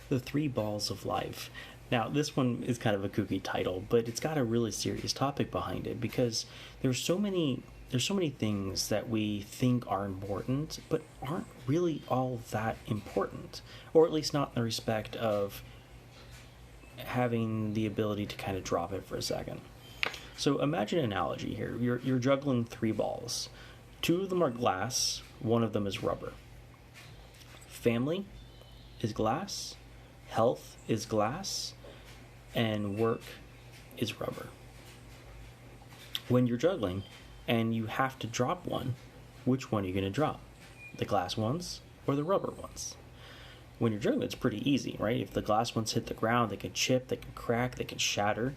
The Three Balls of Life. Now, this one is kind of a kooky title, but it's got a really serious topic behind it because there's so many things that we think are important, but aren't really all that important, or at least not in the respect of having the ability to kind of drop it for a second. So imagine an analogy here. You're juggling three balls. Two of them are glass, one of them is rubber. Family is glass, health is glass, and work is rubber. When you're juggling and you have to drop one, which one are you going to drop? The glass ones or the rubber ones? When you're juggling, it's pretty easy, right? If the glass ones hit the ground, they can chip, they can crack, they can shatter.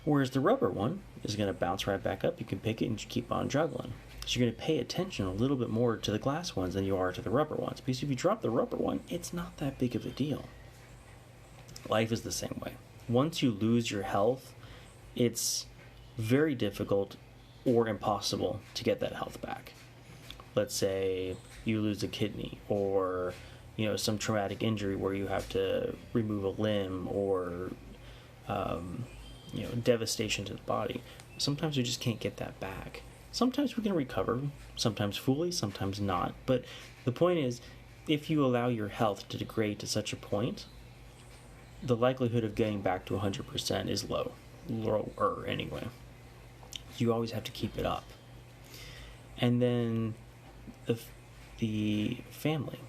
Whereas the rubber one is going to bounce right back up. You can pick it and just keep on juggling. So you're going to pay attention a little bit more to the glass ones than you are to the rubber ones. Because if you drop the rubber one, it's not that big of a deal. Life is the same way. Once you lose your health, it's very difficult or impossible to get that health back. Let's say you lose a kidney or some traumatic injury where you have to remove a limb or devastation to the body. Sometimes we just can't get that back. Sometimes we can recover, sometimes fully, sometimes not. But the point is, if you allow your health to degrade to such a point, the likelihood of getting back to 100% is lower anyway. You always have to keep it up. And then the family.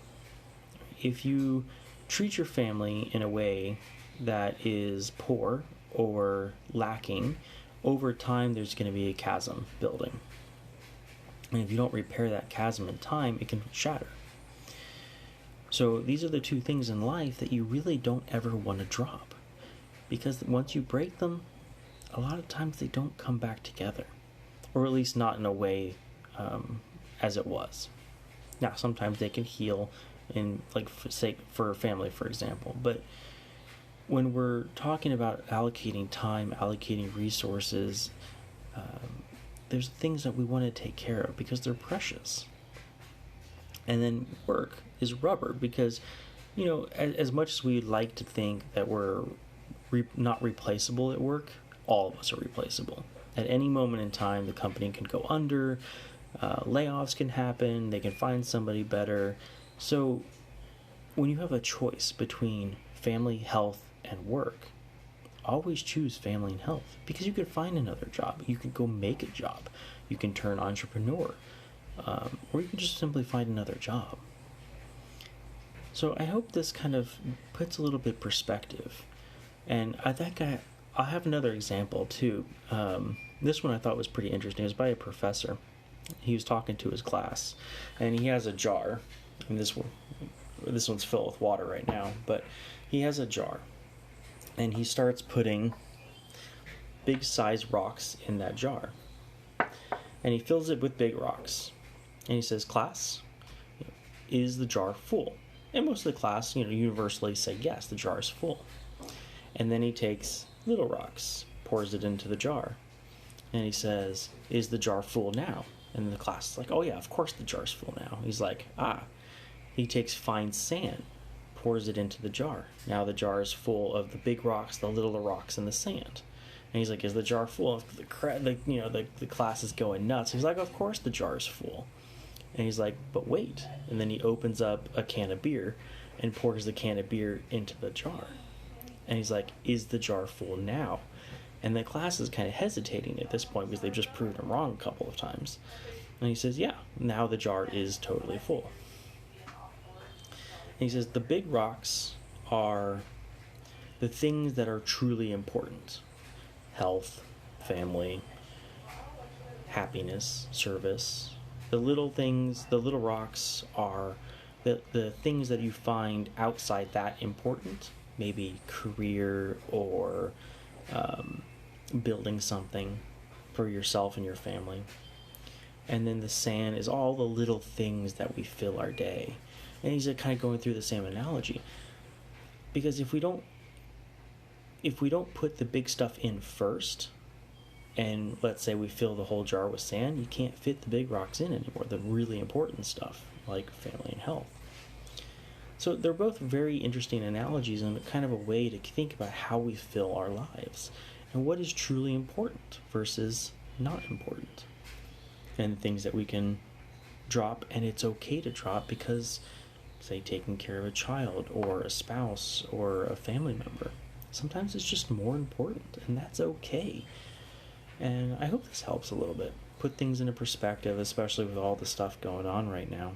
If you treat your family in a way that is poor or lacking, over time there's going to be a chasm building. And if you don't repair that chasm in time, it can shatter. So these are the two things in life that you really don't ever want to drop. Because once you break them, a lot of times they don't come back together. Or at least not in a way as it was. Now, sometimes they can heal in, for family, for example. But when we're talking about allocating time, allocating resources, there's things that we want to take care of because they're precious. And then work is rubber because, as much as we like to think that we're not replaceable at work, all of us are replaceable. At any moment in time, the company can go under, layoffs can happen, they can find somebody better. So when you have a choice between family, health, and work, always choose family and health because you can find another job. You can go make a job. You can turn entrepreneur. Or you can just simply find another job. So I hope this kind of puts a little bit perspective. And I think I'll have another example too. This one I thought was pretty interesting. It was by a professor. He was talking to his class, and he has a jar. And this one's filled with water right now, but he has a jar, and he starts putting big size rocks in that jar, and he fills it with big rocks, and he says, "Class, is the jar full?" And most of the class, universally say, "Yes, the jar is full." And then he takes little rocks, pours it into the jar, and he says, "Is the jar full now?" And the class is like, "Oh yeah, of course the jar's full now." He's like, He takes fine sand, pours it into the jar. Now the jar is full of the big rocks, the little rocks, and the sand. And he's like, "Is the jar full?" The class is going nuts. He's like, "Of course the jar is full." And he's like, "But wait." And then he opens up a can of beer and pours the can of beer into the jar. And he's like, "Is the jar full now?" And the class is kind of hesitating at this point because they've just proved him wrong a couple of times. And he says, "Yeah, now the jar is totally full." And he says, the big rocks are the things that are truly important. Health, family, happiness, service. The little things, the little rocks are the things that you find outside that important. Maybe career or building something for yourself and your family. And then the sand is all the little things that we fill our day. And he's kind of going through the same analogy. Because if we don't put the big stuff in first, and let's say we fill the whole jar with sand, you can't fit the big rocks in anymore, the really important stuff, like family and health. So they're both very interesting analogies and kind of a way to think about how we fill our lives and what is truly important versus not important, and things that we can drop, and it's okay to drop because, say, taking care of a child or a spouse or a family member, sometimes it's just more important, and that's okay. And I hope this helps a little bit, put things into perspective, especially with all the stuff going on right now.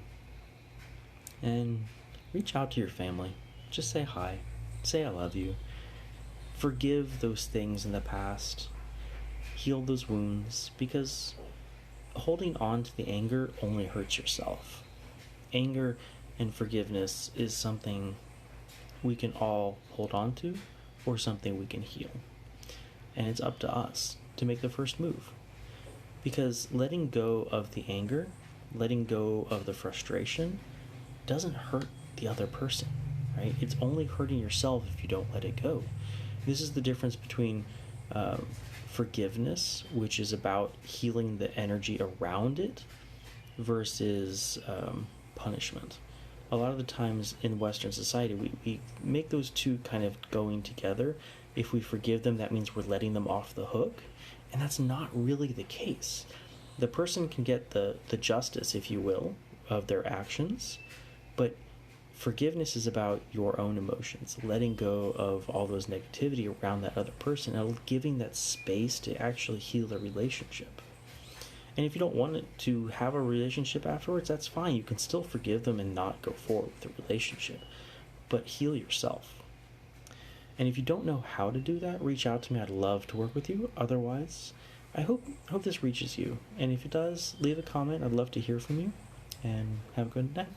And reach out to your family. Just say hi. Say I love you. Forgive those things in the past. Heal those wounds, because holding on to the anger only hurts yourself. Anger and forgiveness is something we can all hold on to, or something we can heal. And it's up to us to make the first move. Because letting go of the anger, letting go of the frustration, doesn't hurt the other person, right? It's only hurting yourself if you don't let it go. This is the difference between forgiveness, which is about healing the energy around it, versus punishment. A lot of the times in Western society, we make those two kind of going together. If we forgive them, that means we're letting them off the hook, and that's not really the case. The person can get the justice, if you will, of their actions, but forgiveness is about your own emotions, letting go of all those negativity around that other person and giving that space to actually heal the relationship. And if you don't want it to have a relationship afterwards, that's fine. You can still forgive them and not go forward with the relationship, but heal yourself. And if you don't know how to do that, reach out to me. I'd love to work with you. Otherwise, I hope this reaches you. And if it does, leave a comment. I'd love to hear from you. And have a good night.